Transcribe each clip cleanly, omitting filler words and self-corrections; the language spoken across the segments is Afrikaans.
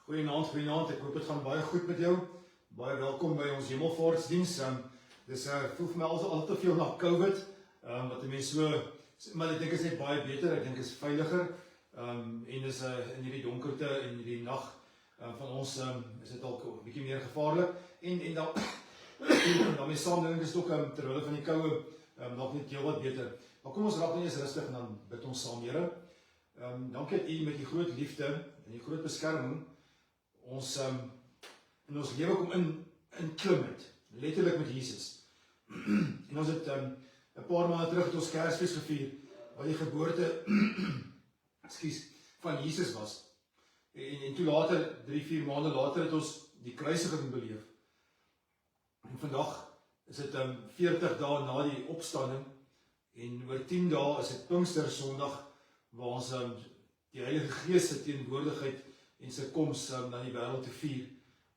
Goeienaand, ek hoop dit gaan baie goed met jou. Baie welkom by ons Hemelvaartsdiens. Dis voel vir my al te veel na COVID, wat die mens so, maar ek dink is net baie beter, ek dink is veiliger, en is in hierdie donkerte en hierdie nag van ons is dit dalk 'n bietjie meer gevaarlik, en dan daarmee saam dink ek is ook terwyl van die koue nog net heel wat beter. Maar kom ons raak net eens rustig en dan bid ons saam, Here. Dankie dat U met die groot liefde en die groot beskerming ons in ons lewe kom inklim het, letterlik met Jesus. En ons het 'n paar maande terug het ons Kersfees gevier, waar die geboorte van Jesus was. En toe later, 3-4 maande later, het ons die kruisiging beleef. En vandag is dit 40 dae na die opstanding, en oor 10 dae is dit Pinkster Sondag, waar ons die Heilige Gees se teenwoordigheid en sy koms na die wêreld te vier.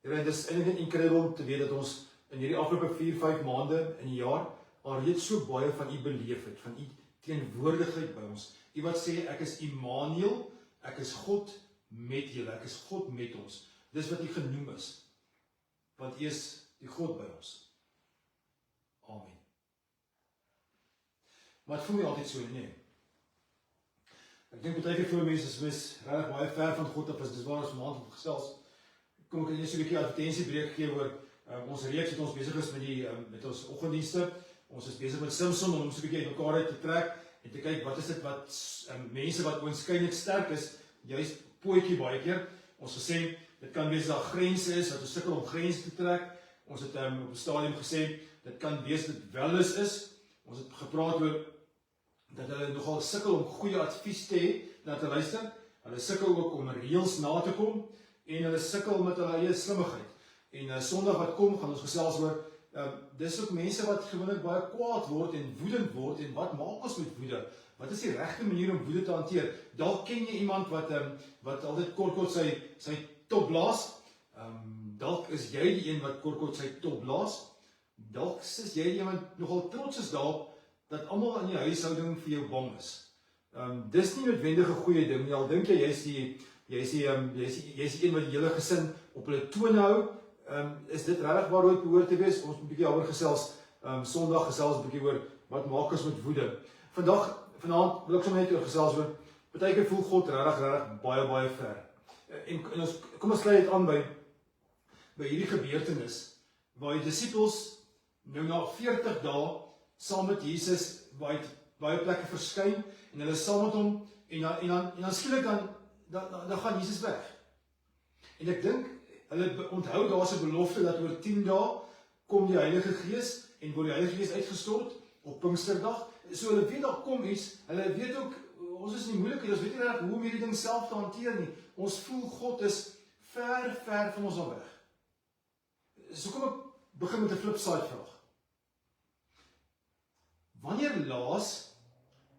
En dit is eintlik incredible om te weet dat ons in hierdie afgelope 4-5 maande in die jaar al reeds so baie van U beleef het, van U teenwoordigheid by ons. U wat sê, ek is Immanuel, ek is God met julle, ek is God met ons. Dis wat U genoem is, want U is die God by ons. Amen. Maar het voel nie altyd so nie. Ek dink baie keer vir mense is regtig baie ver van God af, dis waar ons vanaand op gesels. Kom ek net so 'n bietjie advertensiebreek gee oor ons reeks wat ons besig is met ons oggenddienste. Ons is besig met Simpson om so 'n bietjie uitmekaar uit te trek en te kyk wat is dit wat mense wat oënskynlik sterk is, juist pootjie baie keer. Ons gesê dit kan wees dat grense is wat ons sukkel om grense te trek. Ons het op 'n stadium gesê dit kan wees dit wellness is. Ons het gepraat oor dat hulle nogal sukkel om goeie advies te hê, na te luister. Hulle sukkel ook om reëls na te kom, en hulle sukkel met hulle eie slimmigheid. En Sondag wat kom, gaan ons gesels oor, dis ook mense wat gewoonlik baie kwaad word en woedend word, en wat maak ons met woede? Wat is die regte manier om woede te hanteer? Dalk ken jy iemand wat altyd kort sy top blaas. Dalk is jy die een wat kort sy top blaas. Dalk is jy die een wat nogal trots is daarop, dat almal in die huishouding vir jou bang is. Dis nie noodwendig 'n goeie ding nie. Al dink jy jy's die een wat die hele gesin op hulle tone hou, is dit regtig waar ooit behoort te wees? Ons moet 'n bietjie daaroor gesels. Sondag gesels 'n bietjie oor wat maak ons met woede. Vanaand wil ek sommer net oor gesels oor, partykeer voel God regtig baie ver. En kom ons sluit dit aan by hierdie gebeurtenis, waar die disippels nou na 40 dae saam met Jesus baie plekke verskyn, en hulle saam met hom, en dan skielik dan gaan Jesus weg. En ek dink, hulle onthou daar's 'n belofte dat oor 10 dae kom die Heilige Gees, en word die Heilige Gees uitgestort op Pinksterdag. So hulle weet daar kom iets, hulle weet ook, ons is nie moeilik, ons weet nie regtig hoe om hierdie ding self te hanteer nie. Ons voel God is ver van ons al weg. So kom ek begin met 'n flipside vraag. Wanneer laas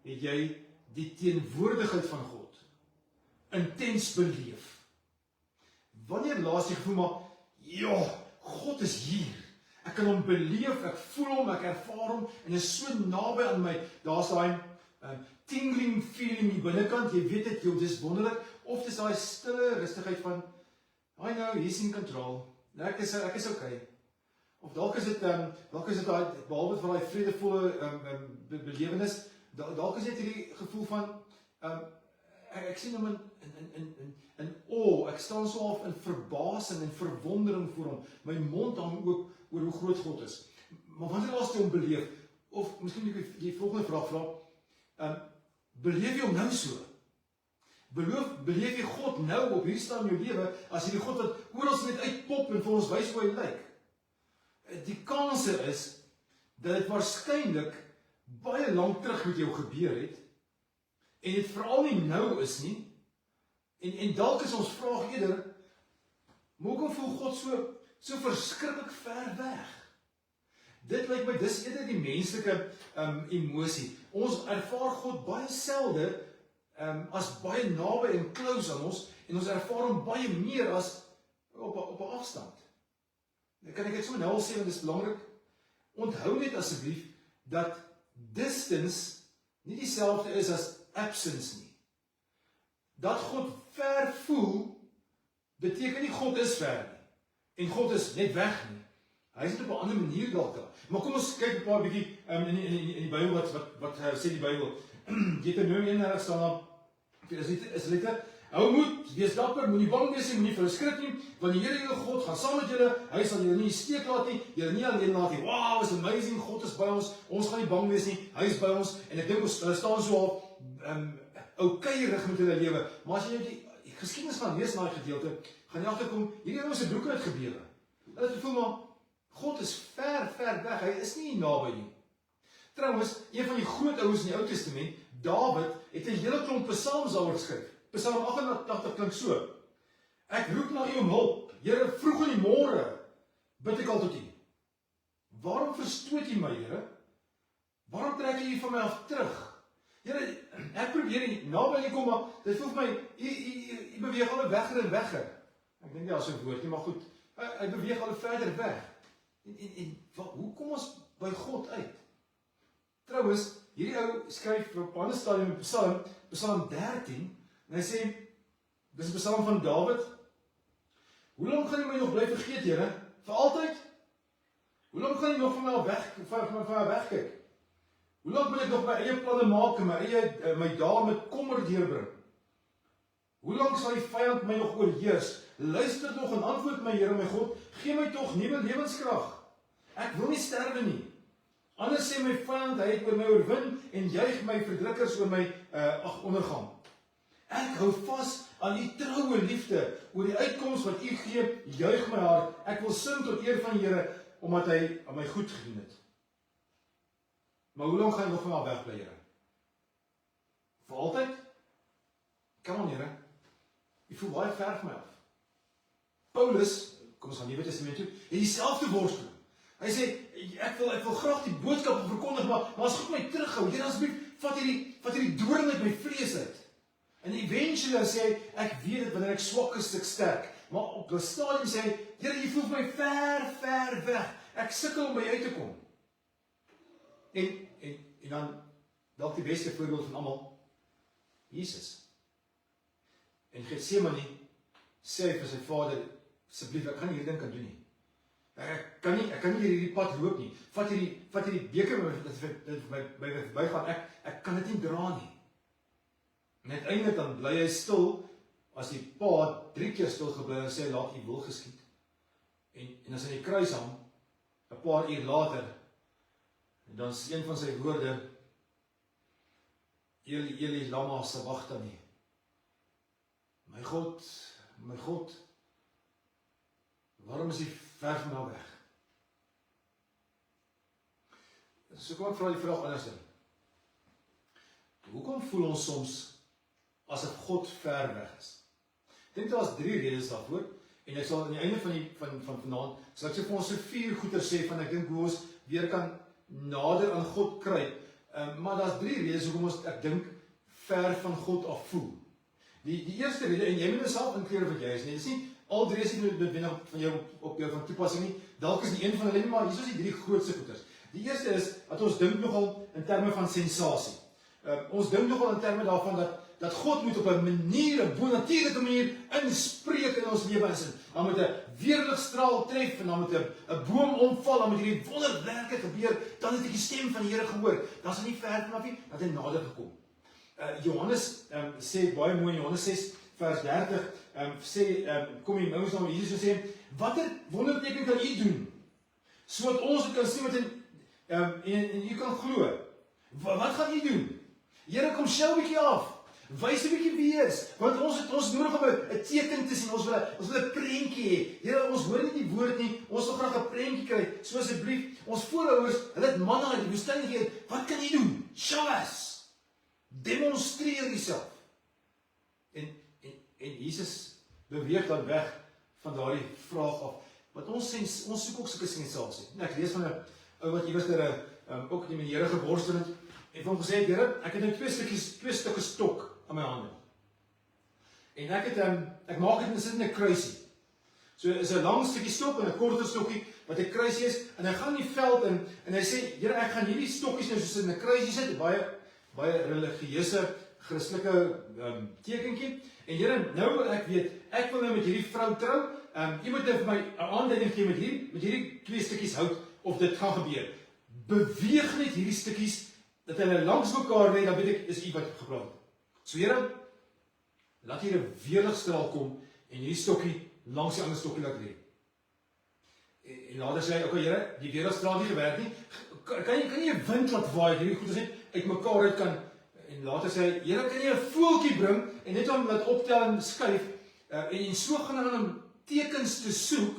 het jy die teenwoordigheid van God intens beleef? Wanneer laas jy gevoel maar, ja, God is hier. Ek kan hom beleef, ek voel hom, ek ervaar hom, en is so naby aan my. Daar's daai tingling feeling in die binnekant, jy weet dit, dis wonderlik, of dis daai stille rustigheid van, I know, he's in control. Ek is okay. Of dalk is dit daai, behalwe van daai vredevolle belewenis, dalk is dit hierdie gevoel van, ek sien hom in awe, ek staan so af in verbasing en verwondering voor hom, my mond hang ook oor hoe groot God is. Maar wanneer laas jy hom beleef, of miskien die volgende vraag vra, beleef jy hom nou so? Beleef jy God nou op hierdie stadium in jou lewe, as hierdie God wat oral net uitpop en vir ons wys hoe hy lyk? Die kanse is, dat dit waarskynlik baie lank terug met jou gebeur het, en dit veral nie nou is nie, en dalk is ons vraag eerder, hoekom voel God so verskriklik ver weg? Dit lyk my, dis eerder die menslike emosie. Ons ervaar God baie selde as baie naby en close aan ons, en ons ervaar hom baie meer as op 'n afstand. Kan ek dit so nou al sê, want dit is belangrik? Onthou net asseblief dat distance nie dieselfde is as absence nie. Dat God ver voel, beteken nie God is ver nie. En God is net weg nie. Hy is net op 'n ander manier dalk daar. Maar kom ons kyk 'n paar bietjie in die Bybel wat sê die Bybel. Deuteronomium 31 staan daar, is letter, hou moed, wees dapper, moenie bang wees nie, moenie vir hulle skrik nie, want die Here jou God gaan saam met julle, hy sal julle nie steek laat nie, julle nie alleen laat nie. Wow, is amazing, God is by ons gaan nie bang wees nie, hy is by ons, en ek dink ons staan so op, oukeirig met hulle lewe, maar as jy die geskiedenis gaan lees na die gedeelte, gaan jy agterkom, hierdie ouens se broeke het gebewe. Hulle het gevoel maar, God is ver weg, hy is nie naby nie. Trouwens, een van die groot ouens in die Ou Testament, Dawid, het 'n hele klomp psalms daaroor geskryf. Psalm 88 klink so: Ek roep na U om hulp, Here, vroeg in die môre bid ek al tot U. Waarom verstoot U my, Here? Waarom trek U van my af terug? Here, ek probeer nie naby U kom, maar dit voel vir my, U beweeg al wegger en wegger. Ek dink nie as 'n woord nie, maar goed, hy beweeg al verder weg. En hoe kom ons by God uit? Trouwens, hierdie ou skryf op 'n ander stadium in Psalm 13, en hy sê, dis 'n psalm van Dawid, hoe lank gaan U my nog bly vergeet, Here? Vir altyd? Hoe lank gaan U nog van my wegkyk? Hoe lank moet ek nog my eie planne maak en my dae met kommer deurbring? Hoe lank sal die vyand my nog oorheers? Luister tog en antwoord my, Here my God, gee my tog nuwe lewenskrag. Ek wil nie sterwe nie. Anders sê my vyand, hy het oor my oorwin en juig my verdrukkers oor my ondergang. Ek hou vas aan U troue liefde, oor die uitkoms wat U gee, juig my hart. Ek wil sing tot eer van die Here, omdat hy aan my goed gedien het. Maar hoe lank gaan jy nog van my wegbly, Here? Vir altyd? Kom aan, Here. U voel baie ver van my af. Paulus, kom ons gaan Nuwe Testament toe, het dieselfde worsteling. Hy sê, ek wil graag die boodskap verkondig, maar as God my terughou, Here asseblief, vat hierdie doring uit my vlees uit. En eventually sê hy, ek weet dit, wanneer ek swak is, ek sterk. Maar op 'n stadium sê hy, Here, U voel my ver weg. Ek sukkel om by U uit te kom. En dan, dalk die beste voorbeeld van almal, Jesus. En Getsemane sê hy vir sy Vader, asseblief, ek kan nie hierdie ding kan doen nie. Ek kan nie hierdie pad loop nie. Vat hierdie beker wat my verbygaan. Ek kan dit nie dra nie. En uiteindelik dan bly hy stil, as die Pa 3 keer stil gebly en sê, laat U wil geskied. En as hy die kruis hang, 'n paar uur later, en dan is een van sy woorde, Eli lama sabachthani. My God, waarom is U ver van my weg? So kom ek vra die vraag anders. Hoekom voel ons soms asof God ver weg is? Ek dink daar is 3 redes daarvoor, en ek sal aan die einde van vanaand, sal ek so vir ons so 4 goeie sê, van ek dink hoe ons weer kan nader aan God kruip, maar daar is 3 redes hoekom ons, ek dink, ver van God af voel. Die eerste rede, en jy moet jouself inkleer wat jy is, nie, dis nie, al 3 is nie noodwendig van jou op jou van toepassing nie, dalk is die een van hulle nie, maar hier is die 3 grootste goeders. Die eerste is, dat ons dink nogal in terme van sensasie. Ons dink nogal in terme daarvan dat God moet op 'n manier, 'n bonatuurlike manier inspreek in ons lewe insin. Dan moet 'n weerligstraal tref en dan moet 'n boom omval, dan moet hierdie wonderwerke gebeur, dan het ek die stem van die Here gehoor. Dan is hy nie ver vanaf nie, dat hy nader gekom. Johannes sê baie mooi in Johannes 6 vers 30 kom die ouens na Jesus en sê, watter wonderteken kan U doen sodat ons dit kan sien met en U kan glo. Wat gaan U doen? Here, kom show 'n bietjie af. Wys 'n bietjie wie is, want ons nodig om 'n teken te sien. Ons wil 'n prentjie hê. Here, ons hoor nie die woord nie. Ons wil graag 'n prentjie kry. So asseblief, ons voorouers, hulle het manna in die woestyn gegee. Wat kan U doen? Show us. Demonstreer Uself. En Jesus beweeg dan weg van daardie vraag af. Want ons soek ook sulke sensasie. Ek lees van 'n ou wat iewers ook die Here geworstel het en van hom gesê, Here, ek het nou 2 stukke stok in my hande. En ek maak dit in 'n kruisie. So is 'n lang stukkie stok en 'n korter stokkie wat 'n kruisie is en hy gaan in die veld en hy sê, Here, ek gaan hierdie stokkies nou soos in 'n kruisie sit, baie religieuse Christelike tekentjie. En Here, nou wil ek weet, ek wil nou met hierdie vrou trou. Jy moet nou vir my 'n aanduiding gee met hierdie 2 stukkies hout of dit gaan gebeur. Beweeg net hierdie stukkies dat hulle langs mekaar lê, dan weet ek is iets wat gepraat het. So Here, laat hier 'n weerligstraal kom en hierdie stokkie langs die ander stokkie laat lê. En later sê hy, okay Here, die weerligstraal het nie gewerk nie. Kan jy 'n wind laat waai, hierdie goed is net uitmekaar uit kan. En later sê hy, Here, kan jy 'n voeltjie bring en net hom laat optel en skuif en so gaan hy aan hom tekens te soek,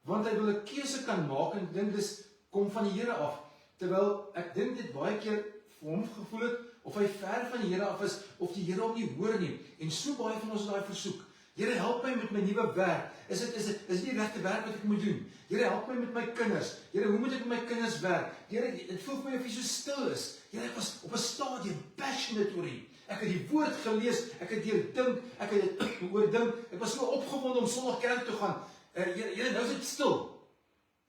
want hy wil 'n keuse kan maak en dink dis kom van die Here af. Terwyl ek dink dit baie keer vir hom gevoel het of hy ver van die Here af is of die Here hom nie hoor nie. En so baie van ons daai versoek. Here, help my met my nuwe werk. Is dit die regte werk wat ek moet doen? Here, help my met my kinders. Here, hoe moet ek met my kinders werk? Here, dit voel vir my of jy so stil is. Here, ek was op 'n stadium passionate oor U. Ek het die woord gelees, ek het deurdink, ek het dit oordink. Ek was so opgewonde om Sondag kerk toe gaan. Here, nou is dit stil.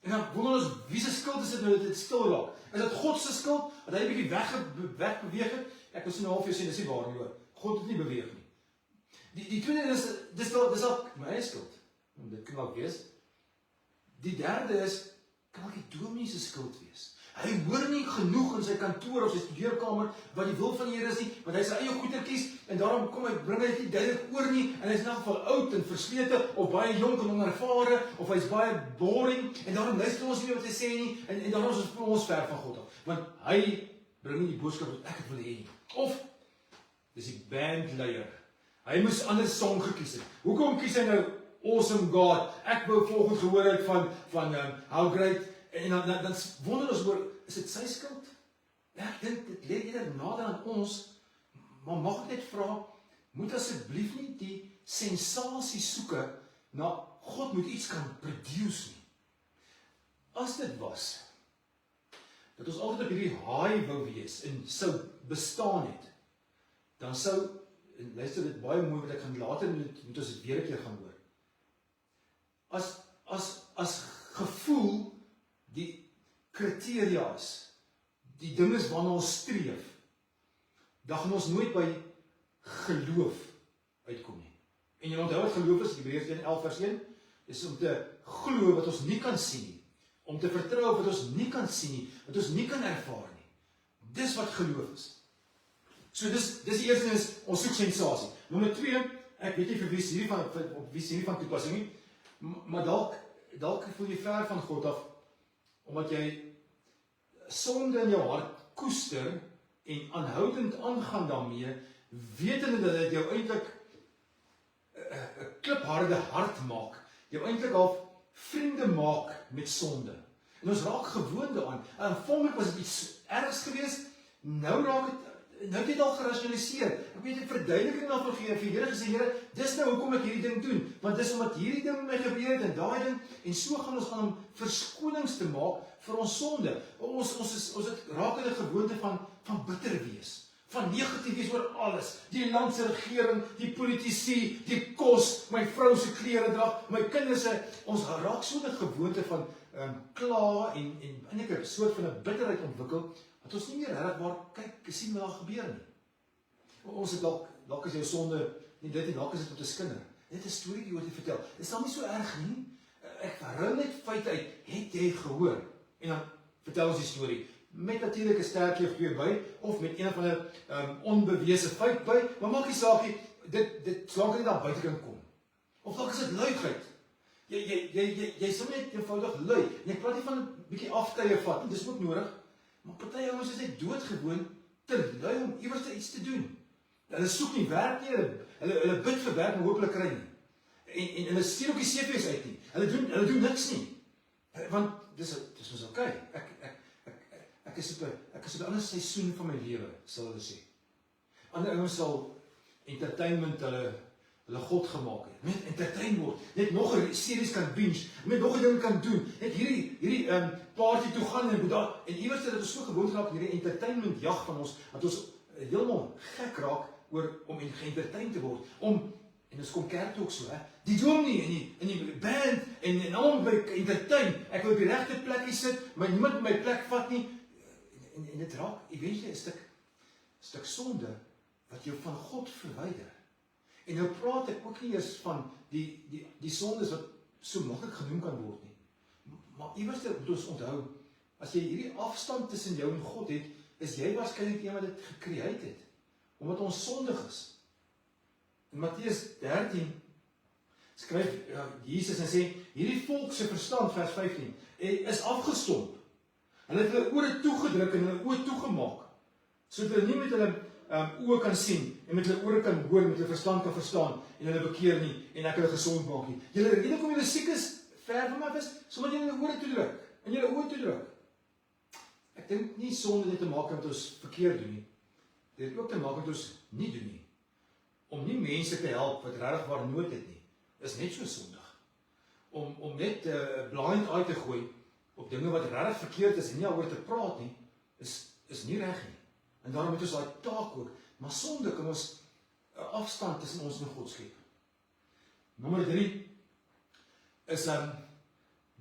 En dan wonder ons, wie se skuld is dit nou dat dit stil raak? Is dit God se skuld dat hy 'n bietjie wegbeweeg het? Ek wil so 'n halfuur sê dis nie waar nie hoor. God het nie beweeg nie. Die tweede is dis al my eie skuld. Dit kan ook wees. Die derde is kan ook die dominee se skuld wees. Hy hoor nie genoeg in sy kantoor of sy studeerkamer wat die wil van die Here is nie, want hy sy eie goedertjies en daarom bring hy dit nie duidelik oor nie en hy is in elk geval oud en verslete of baie jonk en onervare of hy's baie boring en daarom luister ons nie wat hy sê nie en daarom is ons ver van God af, want hy bring nie die boodskap wat ek het wil hê nie. Of dis die bandleier. Hy moes ander song gekies het. Hoekom kies hy nou Awesome God? Ek wou volgens gehoor het van How Great en dan wonder ons oor, is dit sy skuld? Ja, ek dink dit lê eerder nader aan ons, maar mag ek net vra, moet asseblief nie die sensasie soeke na God moet iets kan produce nie. As dit was dat ons altyd op hierdie high wou wees en sou bestaan het, dan sou, en luister dit baie mooi wat ek gaan later moet ons dit weer 'n keer gaan hoor. As gevoel die kriteria's, die ding is waarna ons streef, dan gaan ons nooit by geloof uitkom nie. En jy onthou wat geloof is, Hebreërs 11:1, is om te glo wat ons nie kan sien nie, om te vertrou wat ons nie kan sien nie, wat ons nie kan ervaar nie. Dis wat geloof is. So dis die eerste is, ons soek sensasie. Nommer 2, ek weet nie vir wie is hierdie van toepassing nie, maar dalk voel jy ver van God af, omdat jy sonde in jou hart koester en aanhoudend aangaan daarmee, wetende dat dit jou eintlik 'n klipharde hart maak, jou eintlik al vriende maak met sonde. En ons raak gewoond daaraan. Aanvanklik was dit iets ergs geweest, nou het dit al gerasionaliseer. Ek weet 'n verduideliking daarvan gee vir Here gesê, Here, dis nou hoekom ek hierdie ding doen, want dis omdat hierdie ding met my gebeur het en daai ding, en so gaan ons om verskonings te maak vir ons sonde. Ons het raak in 'n gewoonte van bitter wees, van negatief wees oor alles. Die land se regering, die politici, die kos, my vrou se klere drag, my kinders se, ons raak so 'n gewoonte van kla en eintlik 'n soort van 'n bitterheid ontwikkel, dat ons nie meer regwaar kyk, sien wat daar gebeur nie. Ons het dalk is jou sonde nie dit en dalk is dit om te skinder. Net 'n storieetjie oor te vertel. Dit is dan nie so erg nie. Ek hou net feite uit. Het jy gehoor? En dan vertel ons die storie. Met natuurlik 'n sterkie of twee by of met een van 'n onbewese feit by, maar maak nie saak nie. Dit slaag nie daar buite kan kom. Of dalk is dit luiheid. Jy sou net eenvoudig lui. En ek praat nie van 'n bietjie aftye vat nie. Dis ook nodig. Maar party ouens is net doodgewoon te lui om iewers iets te doen. Hulle soek nie werk nie, hulle bid vir werk, maar hopelik kry nie. En hulle stuur ook die CV's uit nie. Hulle doen niks nie. Want dis mos okay. Ek is op 'n ander seisoen van my lewe, sal hulle sê. Ander ouens sal entertainment hulle God gemaak het. Net entertain word, net nog 'n series kan binge, net nog 'n ding kan doen, net hierdie party toe gaan en iewers dat ons so gewoond raak hierdie entertainment jag van ons, dat ons heeltemal gek raak oor om geëntertain te word. En ons kom kerk toe ook so, die dominee en die band en almal by entertain. Ek wil op die regte plekkie sit, maar niemand my plek vat nie. En dit raak eventueel 'n stuk sonde wat jou van God verwyder. En nou praat ek ook nie eers van die sondes wat so maklik genoem kan word nie. Maar iewers moet ons onthou, as jy hierdie afstand tussen jou en God het, is jy waarskynlik een wat dit gecreate het, omdat ons sondig is. In Matteus 13 skryf Jesus en sê, hierdie volk se verstand, vers 15, is afgestomp. Hulle het hulle ore toegedruk en hulle oë toegemaak, sodat hulle nie met hulle oë kan sien, en met hulle ore kan hoor, met hulle verstand kan verstaan, en hulle bekeer nie, en ek hulle gesond maak nie. Julle rede kom julle siek is, ver van my is, sodat julle ore toedruk, en julle oë toedruk. Ek dink nie sonde dit te maak met ons verkeerd doen nie. Dit het ook te maak met ons nie doen nie. Om nie mense te help wat regtig waar nood het nie, is net so sondig. Om net blind eye te gooi op dinge wat regtig verkeerd is en nie daaroor te praat nie, is nie reg nie. En daarom het ons daai taak ook, maar sonde kan ons 'n afstand tussen ons en God skep. Nommer 3 is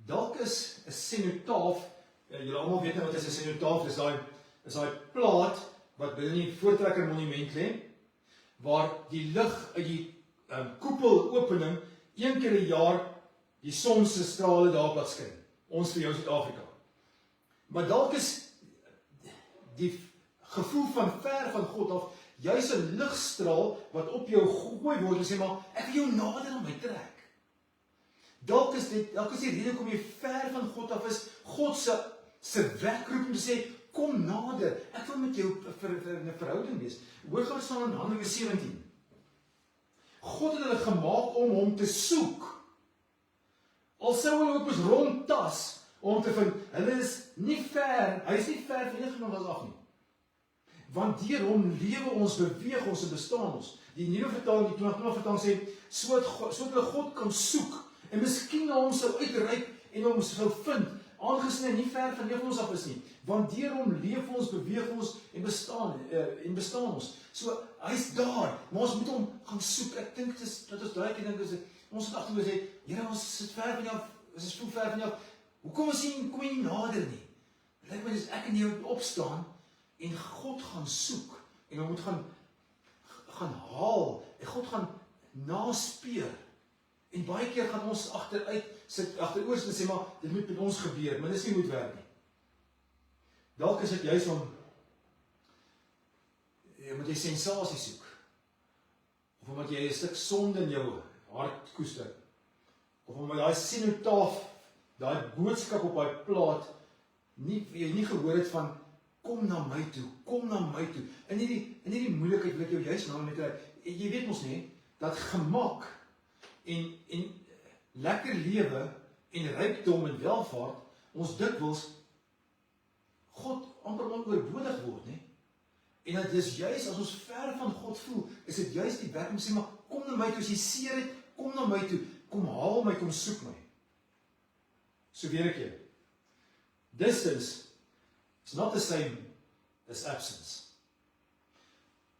dalk is 'n senotaaf. Julle almal weet nou wat is 'n senotaaf, dis daai plaat wat binne die Voortrekker Monument lê, waar die lig uit die koepelopening een keer 'n jaar die son se strale daarop laat skyn. Ons vir jou Suid-Afrika. Maar dalk is die gevoel van ver van God af juis 'n ligstraal wat op jou gegooi word en sê maar ek wil jou nader aan my trek. Dalk is die rede hoekom jy ver van God af is, God se wekroep om te sê kom nader, ek wil met jou in 'n verhouding wees. Hoor gou staan in Handelinge 17. God het hulle gemaak om hom te soek. Al sou hulle ook eens rondtas om te vind, hulle is nie ver, hy is nie ver van enige van ons af nie. Want deur hom lewe ons, beweeg ons en bestaan ons. Die nuwe vertaling, die 2020 vertaling sê, sodat hulle God kan soek en miskien na hom sou uitreik en hom sou vind, aangesien hy nie ver van ons af is nie. Want deur hom leef ons, beweeg ons en bestaan ons. So hy's daar, maar ons moet hom gaan soek. Ek dink dat ons daai keer dink is ons het agteroor sê, Here, ons sit ver van jou, ons is so ver van jou. Hoekom kom jy nie nader nie? Dit lyk my dis ek en jy opstaan en God gaan soek en hom moet gaan haal en God gaan naspeur. En baie keer gaan ons agteroor sit en sê maar dit moet met ons gebeur, maar dis nie moet werk nie. Dalk is dit juis om moet jy sensasie soek. Of omdat jy 'n stuk sonde in jou hart koester. Of omdat daai senotaaf, daai boodskap op daai plaat jy nie gehoor het van kom na my toe, kom na my toe. In hierdie moeilikheid wil ek jou juist nou met jy weet mos nie dat gemak en lekker lewe en rykdom en welvaart ons dikwels God amper oorbodig word, nie? En dat dis juist as ons ver van God voel, is dit juist die werk om sê maar kom na my toe as jy seer het, kom na my toe, kom haal my, kom soek my. So weer 'n keer. Distance is not the same as absence.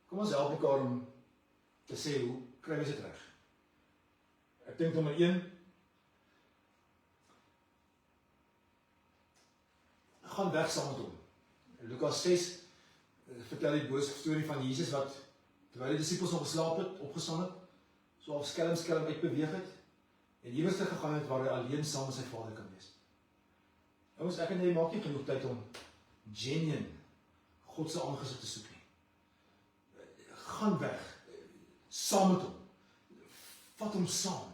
Kom ons help mekaar om te sê hoe kry ons dit reg? Ek dink nommer 1 gaan weg saam met hom. Lukas 6 vertel die boodskap storie van Jesus wat terwyl die disippels nog geslaap het, opgestaan het, so half skelm uitbeweeg het en iewers te gegaan het waar hy alleen saam met sy Vader kan wees. Ouens, ek en jy maak nie genoeg tyd om genuine God se aangesig te soek nie. Gaan weg, saam met hom. Vat hom saam.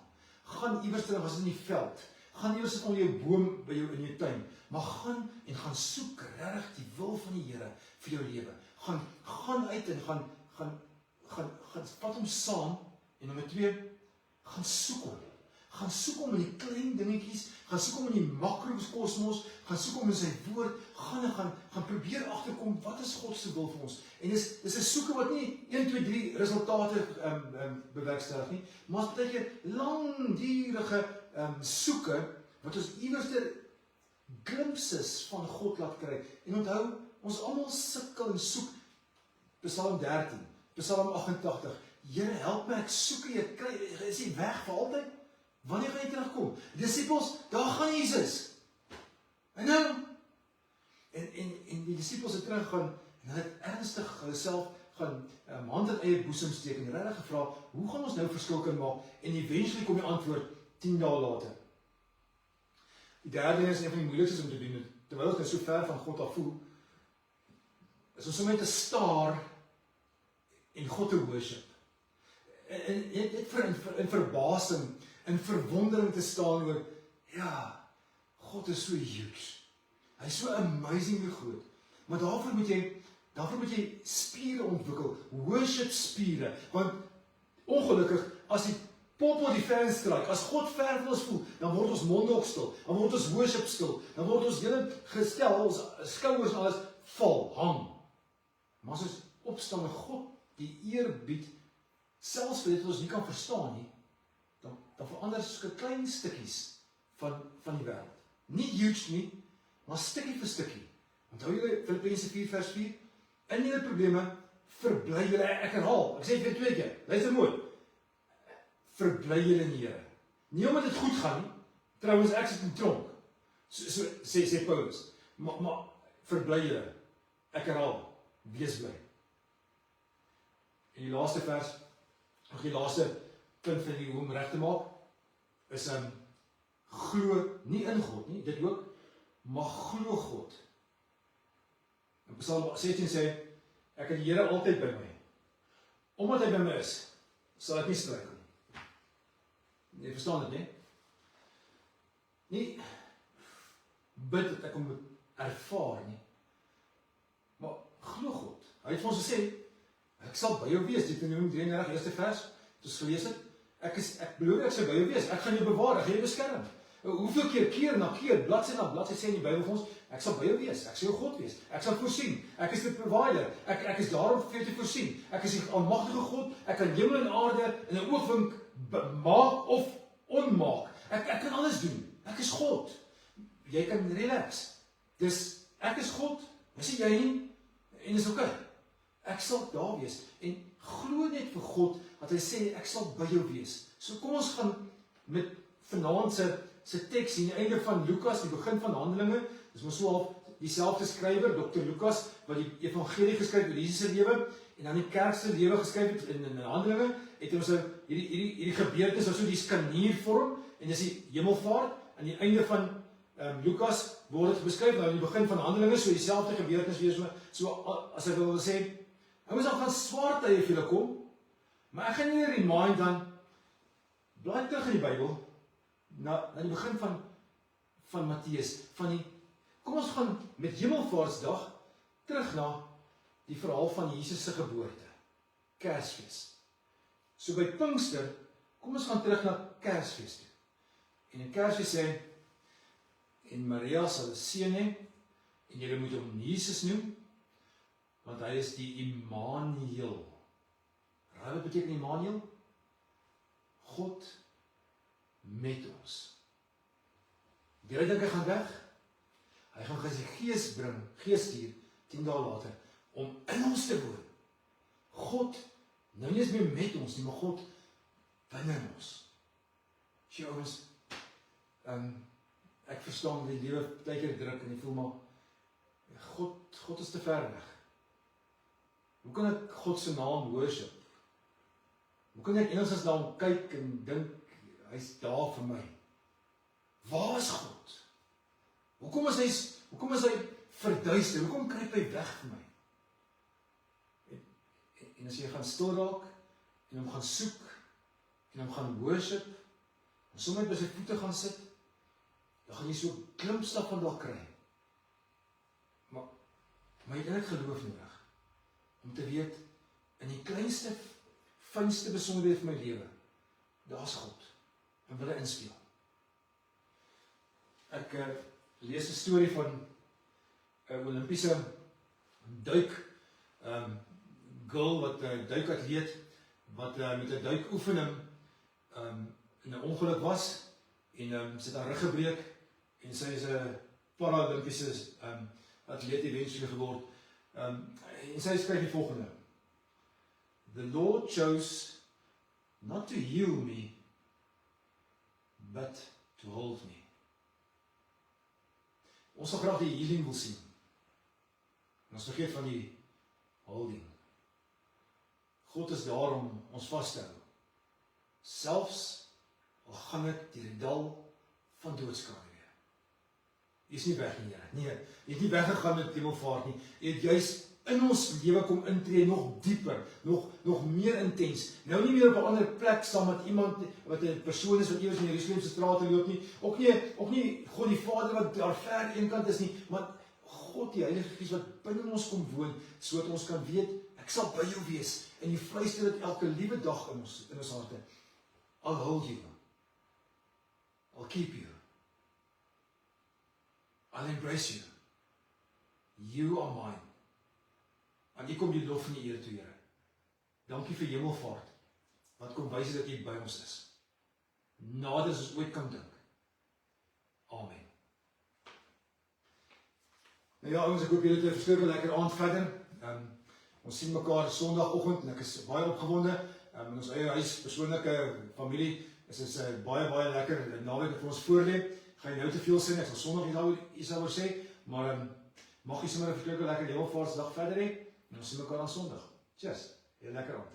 Gaan iewers terug as in die veld. Gaan iewers sit onder jou boom by jou in jou tuin. Maar gaan en gaan soek regtig die wil van die Here vir jou lewe. Gaan uit en gaan vat hom saam. En nommer 2, gaan soek hom. Gaan soek hom in die klein dingetjies, gaan soek hom in die makrokosmos, gaan soek hom in sy woord, gaan probeer agterkom wat is God se wil vir ons. En dis 'n soeke wat nie 1 2 3 resultate bewerkstellig nie, maar dit is baie keer langdurige soeke wat ons iewers glimpses van God laat kry. En onthou, ons almal sukkel en soek. Psalm 13, Psalm 88. Here, help my, ek soek U, ek kry, is U weg vir altyd? Wanneer gaan jy terugkom? Die disippels, daar gaan Jesus. En nou, en die disippels het teruggegaan, en hulle het ernstig self gaan hand in eie boesem steek en regtig gevra, hoe gaan ons nou verskil kan maak? En eventually kom die antwoord 10 dae later. Die derde ding is een van die moeilikstes om te doen, terwyl ons nou so ver van God af voel, is ons sommer te staar en God te worship. En net in verbasing, in verwondering te staan oor, ja, God is so huge. Hy is so amazingly groot. Maar daarvoor moet jy spiere ontwikkel, worship spiere, want ongelukkig, as die pop op die fan stryk, as God ver van ons voel, dan word ons monde ook stil, dan word ons worship stil, dan word ons hele gestel, ons skouers en alles val, hang. Maar as ons opstaan en God die eer bied, selfs vir dit wat ons nie kan verstaan nie, dan verander soos klein stukkies van die wêreld. Nie huge nie, maar stukkie vir stukkie. Onthou julle Filippense 4 vers 4? In julle probleme, verbly julle, ek herhaal, ek sê dit weer 2 keer, luister mooi, verbly julle in die Here. Nie omdat dit goed gaan nie, trouwens ek sit in tronk, so sê Paulus, maar verbly julle, ek herhaal, wees bly. En die laaste vers, nog die laaste punt van die hoe om reg te maak, is glo nie in God nie, dit ook, maar glo God. En Psalm 16 sê, ek het die Here altyd by my. Omdat hy by my is, sal ek nie struikel nie. Jy verstaan dit, nie? Nie bid dat ek hom moet ervaar nie, maar glo God. Hy het vir ons gesê, ek sal by jou wees, Deuteronomium 33, eerste vers, het ons gelees het, ek beloof ek sal by jou wees, ek gaan jou bewaar, ek gaan jou beskerm. Hoeveel keer na keer, bladsy na bladsy sê in die Bybel vir ons, ek sal by jou wees, ek sal jou God wees, ek sal voorsien, ek is die provider, ek is daar om vir jou te voorsien, ek is die almagtige God, ek kan hemel en aarde in 'n oogwink maak of onmaak, ek kan alles doen, ek is God, jy kan relax, dis, ek is God, dis jy nie, en is oké, ek sal daar wees, en glo net vir God, dat hy sê, ek sal by jou wees. So kom ons gaan met vanaand se teks hier, die einde van Lukas, die begin van Handelinge, dis maar so half dieselfde skrywer, Dr. Lukas, wat die evangelie geskryf het oor Jesus se lewe, en dan die kerk se lewe geskryf het in Handelinge, het ons hierdie gebeurtenis so die skaniervorm, en dis die hemelvaart, aan die einde van Lukas word dit beskryf, nou in die begin van Handelinge, so dieselfde gebeurtenis weer, so as ek wil sê, ouens, dan gaan swaar tye vir julle kom, maar ek gaan nie remind dan, blaai terug in die Bybel, na die begin van Matteus, kom ons gaan met Hemelvaartsdag terug na die verhaal van Jesus se geboorte, Kersfees. So by Pinkster, kom ons gaan terug na Kersfees toe. En in Kersfees sê, en Maria sal 'n seun hê, en julle moet hom Jesus noem, want hy is die Immanuel. Wat beteken Immanuel? God met ons. Jy dink hy gaan weg? Hy gaan sy gees bring, gees stuur, 10 dae later, om in ons te woon. God, nou nie eens meer met ons nie, maar God binne ons. Sê ouens, ek verstaan die lewe baie keer druk en ek voel maar, God is te ver weg. Hoe kan ek God se naam worship? Hoe kan ek enigstens na hom kyk en dink, hy's daar vir my? Waar is God? Hoekom is hy verduister? Hoekom kruip hy weg vir my? En as jy gaan stil raak, en hom gaan soek, en hom gaan worship, en sommer by sy voete gaan sit, dan gaan jy so 'n klimpstap van daar kry. Maar jy het eintlik geloof nodig, om te weet, in die kleinste, fynste besonderhede van my lewe, daar's God, en wil hy inspeel. Ek lees 'n storie van 'n Olimpiese duik girl, wat 'n duikatleet, wat met 'n duikoefening in 'n ongeluk was, en sy het haar rug gebreek, en sy is 'n Paralympiese atleet eventually geword. En sy skryf die volgende: The Lord chose not to heal me, but to hold me. Ons sal graag die healing wil sien. En ons vergeet van die holding. God is daar om ons vas te hou. Selfs al gaan dit deur die dal van doodskade weer. Jy is nie weg nie, Here. Nee, jy het nie weggegaan met hemelvaart nie. Jy het juis in ons lewe kom intree, nog dieper, nog meer intens. Nou nie meer op 'n ander plek staan met iemand wat 'n persoon is wat eers in Jerusalem se strate loop nie. Ook nie God die Vader wat daar ver eenkant is nie, maar God die Heilige Gees wat binne ons kom woon, sodat ons kan weet, ek sal by jou wees en jy fluister dit elke liewe dag in ons harte. I'll hold you. I'll keep you. I'll embrace you. You are mine. En U kom die lof en die eer toe, Here. Dankie vir hemelvaart, wat kom wys dat U by ons is. Nader as ons ooit kan dink. Amen. Nou ja, ouens, ek hoop julle het 'n verskriklik lekker aand verder. Ons sien mekaar Sondagoggend en ek is baie opgewonde. In ons eie huis, persoonlike familie, is dit baie lekker naweek vir ons voorlê. Gaan jy nou te veel sê, ek sal Sondag nie iets oor sê, maar mag jy sommer 'n verskriklik lekker hemelvaartsdag verder hê. En ons sien mekaar aan Sondag. Cheers. 'n lekker aand.